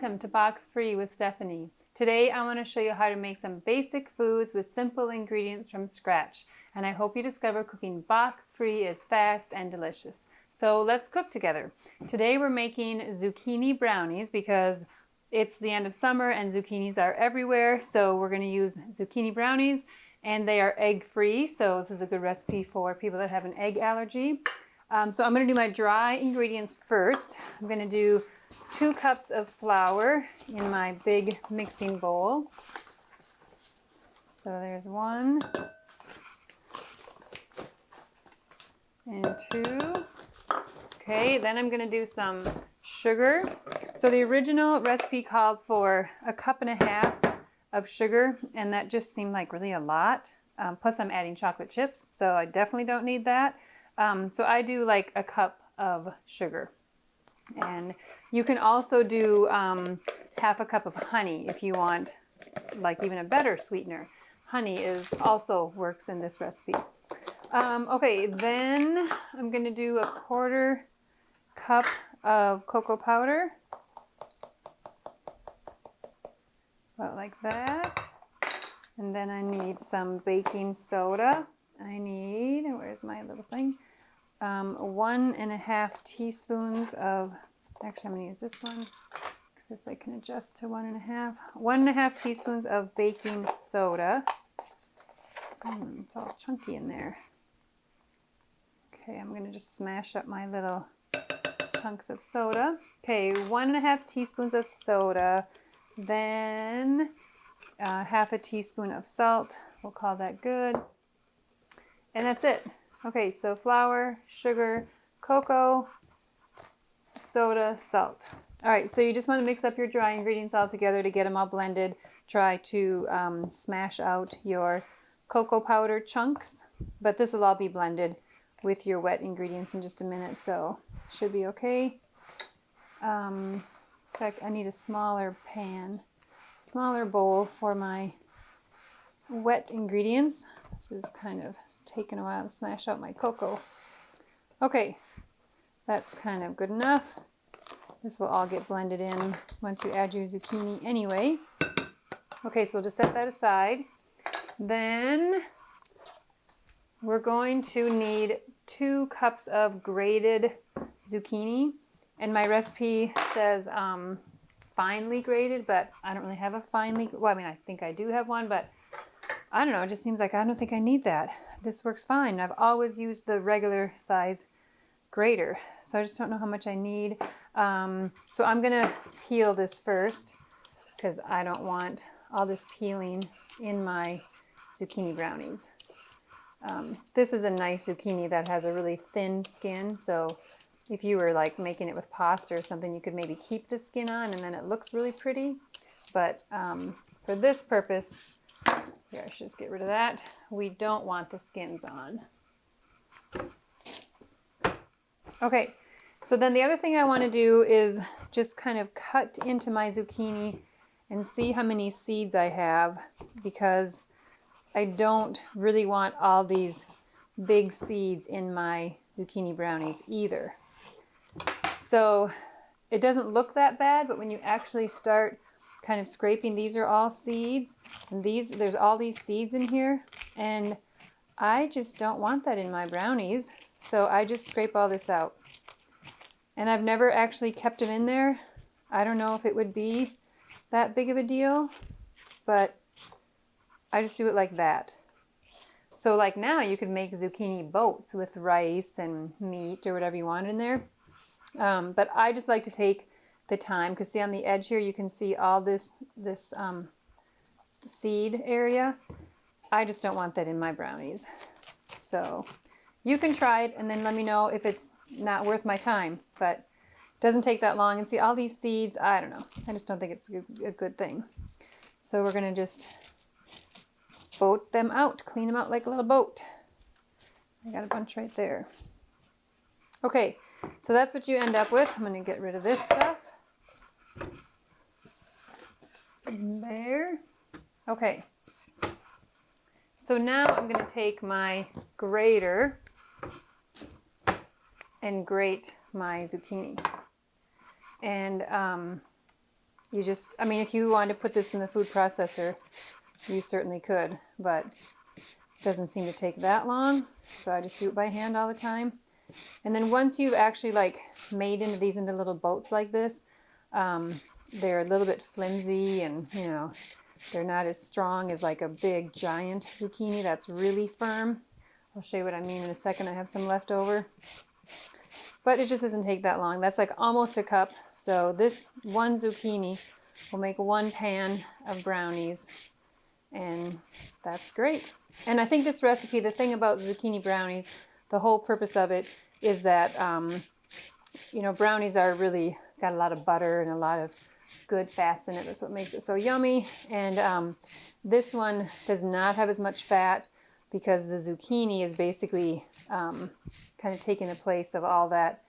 Welcome to Box Free with Stephanie. Today I want to show you how to make some basic foods with simple ingredients from scratch. And I hope you discover cooking box free is fast and delicious. So let's cook together. Today we're making zucchini brownies because it's the end of summer and zucchinis are everywhere. So we're going to use zucchini brownies and they are egg free. So this is a good recipe for people that have an egg allergy. So I'm going to do my dry ingredients first. I'm going to do 2 cups of flour in my big mixing bowl. So there's 1 and 2. Okay, then I'm going to do some sugar. So the original recipe called for 1.5 cups of sugar, and that just seemed like really a lot. Plus I'm adding chocolate chips, so I definitely don't need that. So I do like 1 cup of sugar. And you can also do 1/2 cup of honey if you want like even a better sweetener. Honey also works in this recipe. Okay, then I'm going to do 1/4 cup of cocoa powder. About like that. And then I need some baking soda. Where's my little thing? 1.5 teaspoons of, actually I'm going to use this one because this I can adjust to 1.5. 1.5 teaspoons of baking soda. It's all chunky in there. Okay, I'm going to just smash up my little chunks of soda. Okay, 1.5 teaspoons of soda. Then 1/2 teaspoon of salt. We'll call that good. And that's it. Okay, so flour, sugar, cocoa, soda, salt. All right, so you just want to mix up your dry ingredients all together to get them all blended. Try to smash out your cocoa powder chunks, but this will all be blended with your wet ingredients in just a minute, so should be okay. In fact, I need a smaller smaller bowl for my wet ingredients. This is it's taken a while to smash out my cocoa. Okay, that's kind of good enough. This will all get blended in once you add your zucchini anyway. Okay, so we'll just set that aside. Then we're going to need 2 cups of grated zucchini. And my recipe says finely grated, but I don't really have a finely, well, I mean, I think I do have one, but I don't know, it just seems like I don't think I need that. This works fine. I've always used the regular size grater, so I just don't know how much I need. So I'm gonna peel this first because I don't want all this peeling in my zucchini brownies. This is a nice zucchini that has a really thin skin, so if you were like making it with pasta or something, you could maybe keep the skin on and then it looks really pretty. But for this purpose, here, I should just get rid of that. We don't want the skins on. Okay, so then the other thing I want to do is just kind of cut into my zucchini and see how many seeds I have, because I don't really want all these big seeds in my zucchini brownies either. So it doesn't look that bad, but when you actually start kind of scraping, these are all seeds, and there's all these seeds in here, and I just don't want that in my brownies, so I just scrape all this out. And I've never actually kept them in there. I don't know if it would be that big of a deal, but I just do it like that. So like now you could make zucchini boats with rice and meat or whatever you want in there, but I just like to take the time, because see on the edge here you can see all this seed area. I just don't want that in my brownies. So you can try it and then let me know if it's not worth my time, but it doesn't take that long. And see all these seeds, I don't know, I just don't think it's a good thing. So we're going to just boat them out, clean them out like a little boat. I got a bunch right there. Okay, so that's what you end up with. I'm going to get rid of this stuff. In there. Okay. So now I'm going to take my grater and grate my zucchini. And you just, I mean, if you wanted to put this in the food processor, you certainly could, but it doesn't seem to take that long. So I just do it by hand all the time. And then once you've actually like made these into little boats like this, they're a little bit flimsy and, you know, they're not as strong as like a big giant zucchini that's really firm. I'll show you what I mean in a second. I have some left over. But it just doesn't take that long. That's like almost a cup. So this one zucchini will make 1 pan of brownies. And that's great. And I think this recipe, the thing about zucchini brownies, the whole purpose of it is that, you know, brownies are really got a lot of butter and a lot of good fats in it. That's what makes it so yummy. And this one does not have as much fat because the zucchini is basically kind of taking the place of all that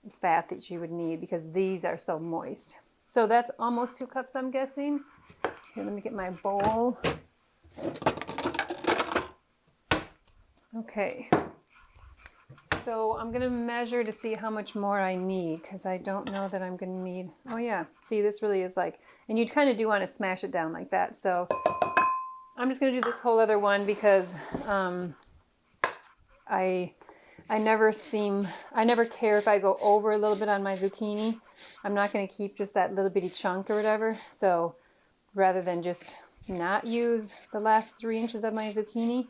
fat that you would need because these are so moist. So that's almost 2 cups, I'm guessing. Here, let me get my bowl. Okay. So I'm going to measure to see how much more I need because I don't know that I'm going to need... Oh yeah, see, this really is like... And you kind of do want to smash it down like that. So I'm just going to do this whole other one because I never care if I go over a little bit on my zucchini. I'm not going to keep just that little bitty chunk or whatever. So rather than just not use the last 3 inches of my zucchini,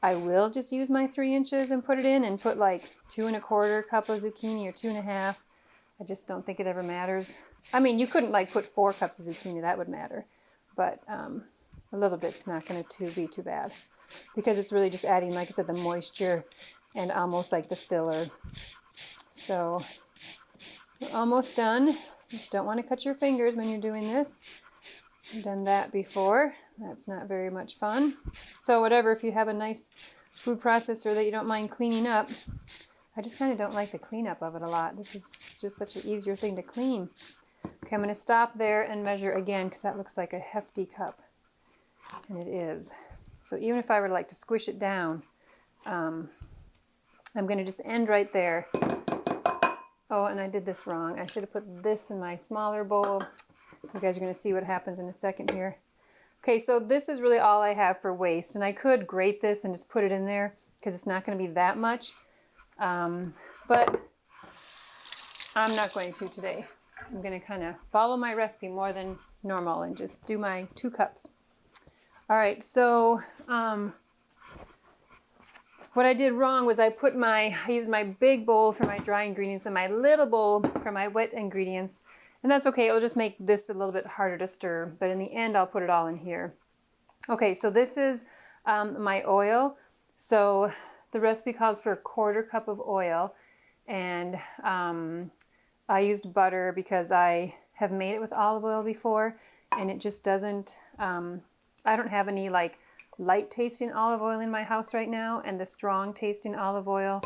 I will just use my 3 inches and put it in and put like 2 1/4 cup of zucchini or 2 1/2. I just don't think it ever matters. I mean, you couldn't like put 4 cups of zucchini, that would matter. But a little bit's not going to be too bad because it's really just adding, like I said, the moisture and almost like the filler. So we're almost done. Just don't want to cut your fingers when you're doing this. I've done that before. That's not very much fun. So whatever, if you have a nice food processor that you don't mind cleaning up, I just kind of don't like the cleanup of it a lot. It's just such an easier thing to clean. Okay, I'm going to stop there and measure again because that looks like a hefty cup. And it is. So even if I were to like to squish it down, I'm going to just end right there. Oh, and I did this wrong. I should have put this in my smaller bowl. You guys are going to see what happens in a second here. Okay, so this is really all I have for waste. And I could grate this and just put it in there because it's not going to be that much. But I'm not going to today. I'm going to kind of follow my recipe more than normal and just do my 2 cups. All right, so what I did wrong was I used my big bowl for my dry ingredients and my little bowl for my wet ingredients. And that's okay, it'll just make this a little bit harder to stir, but in the end I'll put it all in here. Okay, so this is my oil. So the recipe calls for 1/4 cup of oil, and I used butter because I have made it with olive oil before, and it just doesn't, I don't have any like light tasting olive oil in my house right now, and the strong tasting olive oil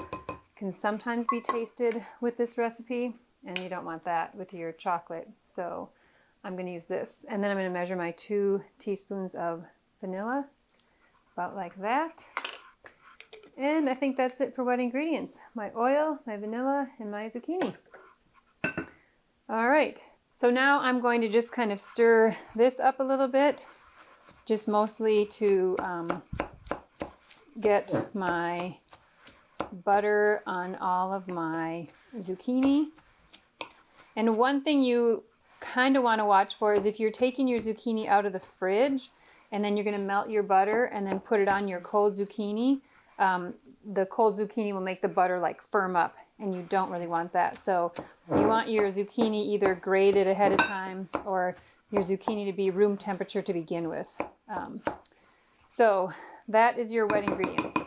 can sometimes be tasted with this recipe. And you don't want that with your chocolate. So I'm going to use this. And then I'm going to measure my 2 teaspoons of vanilla, about like that. And I think that's it for wet ingredients. My oil, my vanilla, and my zucchini. All right. So now I'm going to just kind of stir this up a little bit, just mostly to get my butter on all of my zucchini. And one thing you kind of want to watch for is if you're taking your zucchini out of the fridge and then you're going to melt your butter and then put it on your cold zucchini, the cold zucchini will make the butter like firm up, and you don't really want that. So you want your zucchini either grated ahead of time or your zucchini to be room temperature to begin with. So that is your wet ingredients.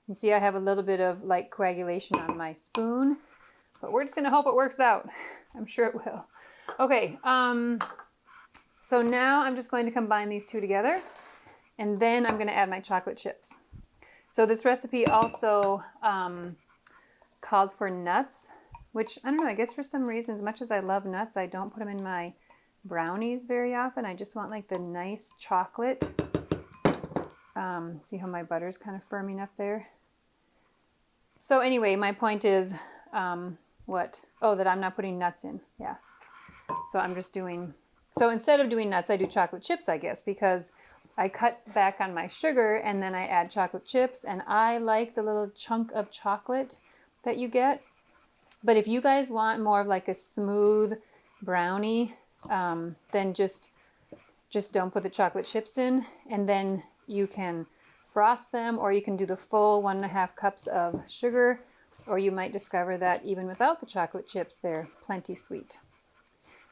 You see I have a little bit of like coagulation on my spoon. But we're just going to hope it works out. I'm sure it will. Okay, so now I'm just going to combine these 2 together. And then I'm going to add my chocolate chips. So this recipe also called for nuts, which, I don't know, I guess for some reason, as much as I love nuts, I don't put them in my brownies very often. I just want like the nice chocolate. See how my butter's kind of firming up there? So anyway, my point is... that I'm not putting nuts in. Yeah. So I'm just doing So instead of doing nuts, I do chocolate chips, I guess, because I cut back on my sugar and then I add chocolate chips, and I like the little chunk of chocolate that you get. But if you guys want more of like a smooth brownie, then just don't put the chocolate chips in, and then you can frost them, or you can do the full 1.5 cups of sugar, or you might discover that even without the chocolate chips, they're plenty sweet.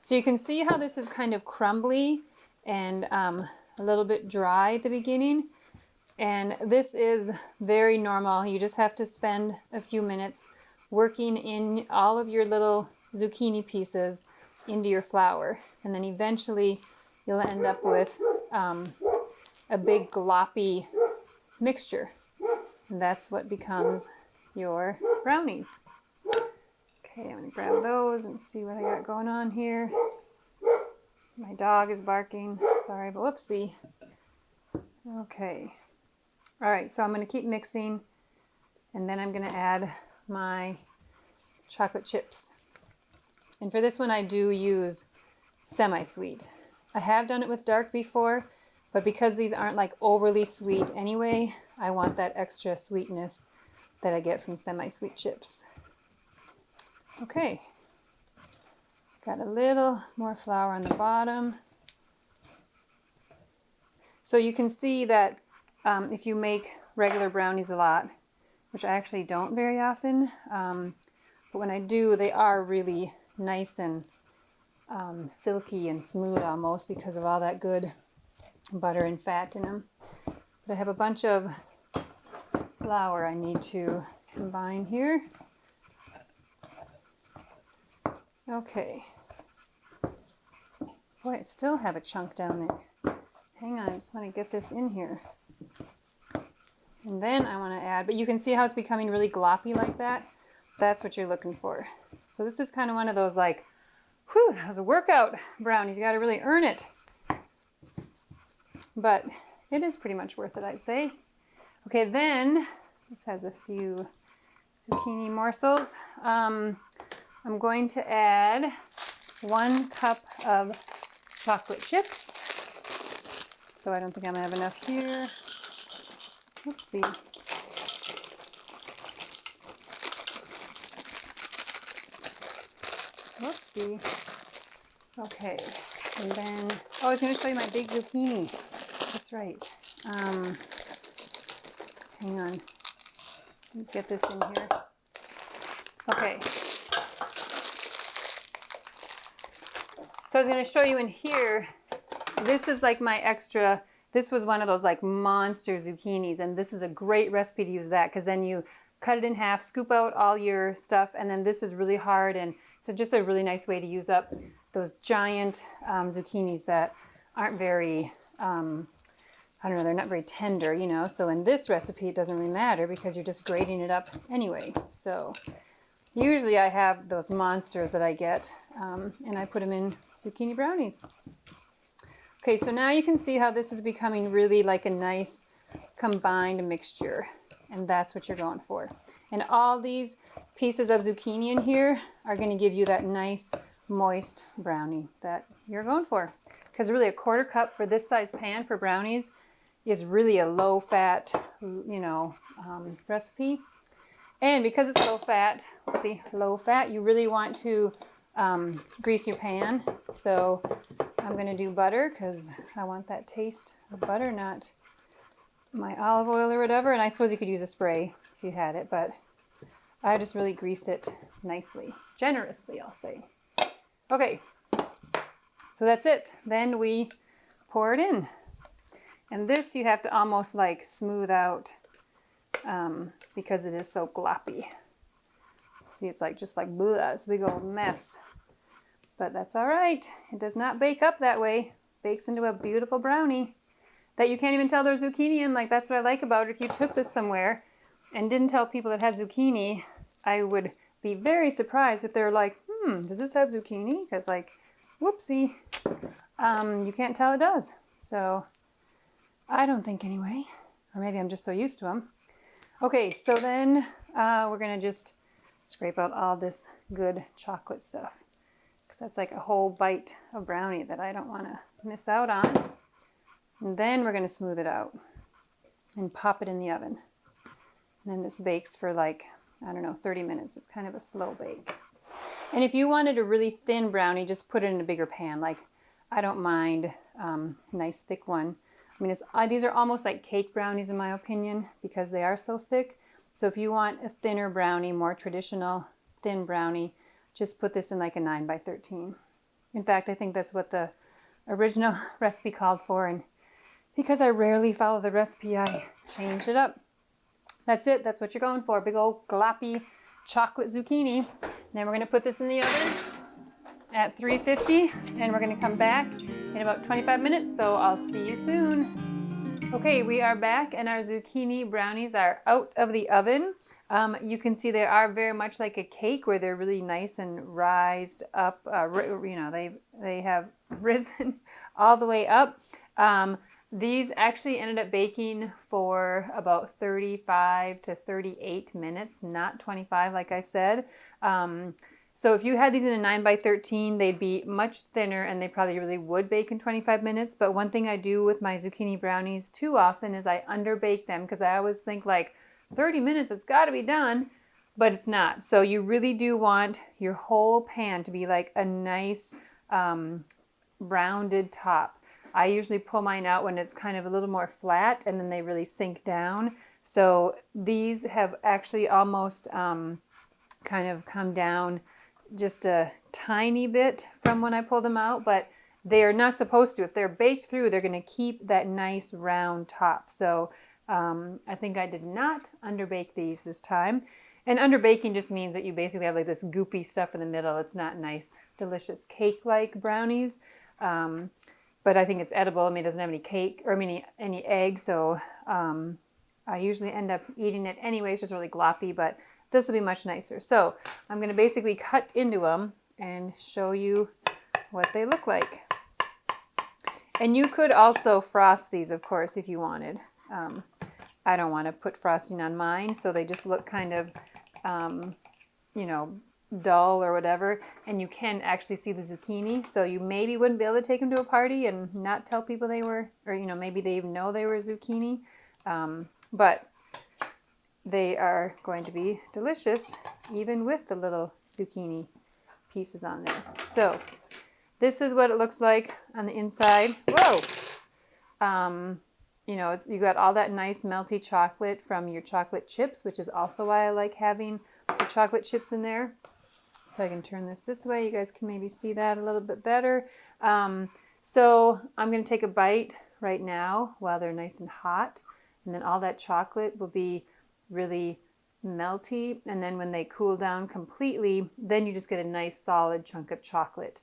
So you can see how this is kind of crumbly and a little bit dry at the beginning. And this is very normal. You just have to spend a few minutes working in all of your little zucchini pieces into your flour. And then eventually you'll end up with a big gloppy mixture. And that's what becomes your brownies. Okay, I'm gonna grab those and see what I got going on here. My dog is barking. Sorry, but whoopsie. Okay. All right, so I'm gonna keep mixing, and then I'm gonna add my chocolate chips. And for this one, I do use semi-sweet. I have done it with dark before, but because these aren't like overly sweet anyway, I want that extra sweetness that I get from semi-sweet chips. Okay, got a little more flour on the bottom. So you can see that if you make regular brownies a lot, which I actually don't very often, but when I do, they are really nice and silky and smooth almost because of all that good butter and fat in them. But I have a bunch of flour I need to combine here. Okay. Boy, I still have a chunk down there. Hang on, I just want to get this in here. And then I want to add, but you can see how it's becoming really gloppy like that. That's what you're looking for. So this is kind of one of those like, whew, that was a workout brownies. You got to really earn it. But it is pretty much worth it, I'd say. Okay, then this has a few zucchini morsels. I'm going to add 1 cup of chocolate chips. So I don't think I'm gonna have enough here. Oopsie. Whoopsie. Okay, and then, oh, I was gonna show you my big zucchini. That's right. Hang on. Let me get this in here. Okay. So I was going to show you in here, this is like my extra, this was one of those like monster zucchinis, and this is a great recipe to use that, because then you cut it in half, scoop out all your stuff, and then this is really hard, and so just a really nice way to use up those giant zucchinis that aren't very, I don't know, they're not very tender, you know, so in this recipe it doesn't really matter because you're just grating it up anyway. So usually I have those monsters that I get, and I put them in zucchini brownies. Okay, so now you can see how this is becoming really like a nice combined mixture, and that's what you're going for. And all these pieces of zucchini in here are going to give you that nice moist brownie that you're going for. Because really a 1/4 cup for this size pan for brownies is really a low fat, you know, recipe. And because it's low fat, you really want to grease your pan. So I'm going to do butter because I want that taste of butter, not my olive oil or whatever. And I suppose you could use a spray if you had it, but I just really grease it nicely, generously, I'll say. Okay, so that's it. Then we pour it in. And this you have to almost like smooth out because it is so gloppy. See, it's like just like bleh, it's a big old mess. But that's all right. It does not bake up that way. It bakes into a beautiful brownie that you can't even tell there's zucchini in. Like, that's what I like about it. If you took this somewhere and didn't tell people it had zucchini, I would be very surprised if they're like, does this have zucchini? Because like, whoopsie, you can't tell it does. So I don't think anyway, or maybe I'm just so used to them. Okay, so then we're gonna just scrape out all this good chocolate stuff. because that's like a whole bite of brownie that I don't want to miss out on. And then we're going to smooth it out and pop it in the oven. And then this bakes for like, I don't know, 30 minutes. It's kind of a slow bake. And if you wanted a really thin brownie, just put it in a bigger pan. Like, I don't mind a nice thick one. I mean, these are almost like cake brownies in my opinion because they are so thick. So if you want a thinner brownie, more traditional thin brownie, just put this in like a 9 by 13. In fact, I think that's what the original recipe called for. And because I rarely follow the recipe, I changed it up. That's it. That's what you're going for. Big old gloppy chocolate zucchini. Then we're going to put this in the oven at 350 and we're going to come back in about 25 minutes. So I'll see you soon. Okay, we are back and our zucchini brownies are out of the oven. You can see they are very much like a cake where they're really nice and rised up. They have risen all the way up. These actually ended up baking for about 35 to 38 minutes, not 25 like I said. So if you had these in a 9 by 13, they'd be much thinner and they probably really would bake in 25 minutes. But one thing I do with my zucchini brownies too often is I underbake them because I always think like 30 minutes, it's got to be done, but it's not. So you really do want your whole pan to be like a nice rounded top. I usually pull mine out when it's kind of a little more flat and then they really sink down. So these have actually almost kind of come down just a tiny bit from when I pulled them out, but they are not supposed to. If they're baked through, they're going to keep that nice round top. So I think I did not underbake these this time. And underbaking just means that you basically have like this goopy stuff in the middle. It's not nice, delicious cake-like brownies. But I think it's edible. I mean, it doesn't have any cake or any egg, so I usually end up eating it anyway. It's just really gloppy, but this will be much nicer. So I'm going to basically cut into them and show you what they look like. And you could also frost these, of course, if you wanted. I don't want to put frosting on mine, so they just look kind of, dull or whatever, and you can actually see the zucchini, so you maybe wouldn't be able to take them to a party and not tell people they were, or maybe they even know they were zucchini, but they are going to be delicious even with the little zucchini pieces on there. So this is what it looks like on the inside. Whoa! You got all that nice melty chocolate from your chocolate chips, which is also why I like having the chocolate chips in there. So I can turn this way. You guys can maybe see that a little bit better. So I'm going to take a bite right now while they're nice and hot. And then all that chocolate will be really melty. And then when they cool down completely, then you just get a nice solid chunk of chocolate,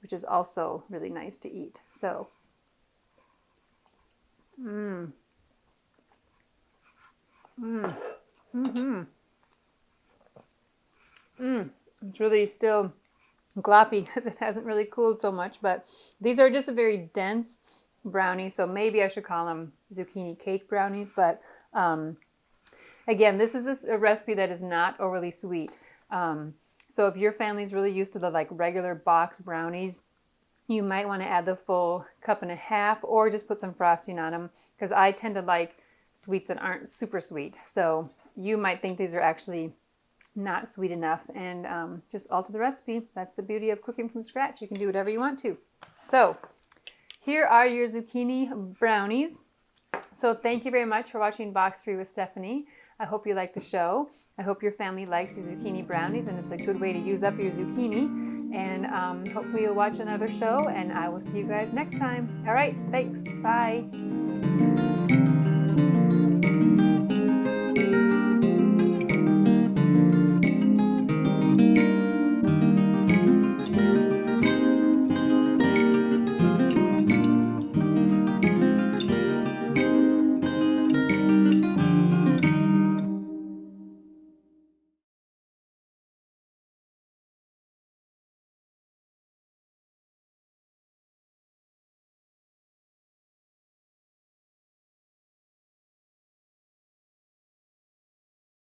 which is also really nice to eat. So, It's really still gloppy because it hasn't really cooled so much, but these are just a very dense brownie, so maybe I should call them zucchini cake brownies, but again, this is a recipe that is not overly sweet. So if your family's really used to the like regular box brownies, you might want to add the full 1.5 cups or just put some frosting on them, because I tend to like sweets that aren't super sweet. So you might think these are actually not sweet enough, and just alter the recipe. That's the beauty of cooking from scratch. You can do whatever you want to. So here are your zucchini brownies. So thank you very much for watching Box Free with Stephanie. I hope you like the show. I hope your family likes your zucchini brownies, and it's a good way to use up your zucchini. And hopefully you'll watch another show, and I will see you guys next time. All right, thanks. Bye.